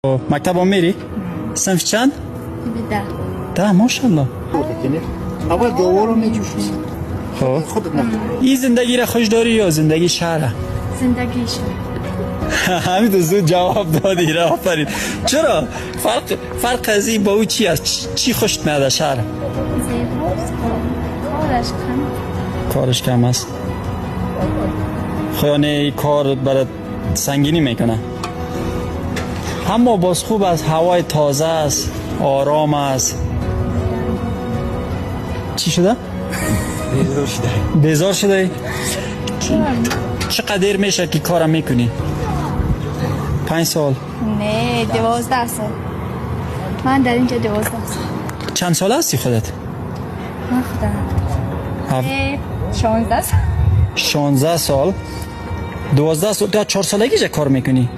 مکتب هم میری؟ صنف چند؟ ده ماشاءالله. اول گوار رو میجوشی خب خودت نخور. این زندگی را خوش داری یا زندگی شهر؟ زندگیش همین تو زود جواب دادی را آفرین. چرا؟ فرق از این با او چی است؟ چی خوشت میاد شهر؟ زیباست، کارش کم. کارش کم است. خیانه کار برات سنگینی میکنه. اما باز خوب است، هوای تازه است، آرام است. چی شده؟ بیزار شده؟ چقدر میشه که کارم میکنی؟ 5 سال. نه 12 سال. من در اینجا 12 سال. چند سال هستی خودت؟ من خودم 16 سال. 16 سال. 12 سال. تا 4 سالگی کار میکنی؟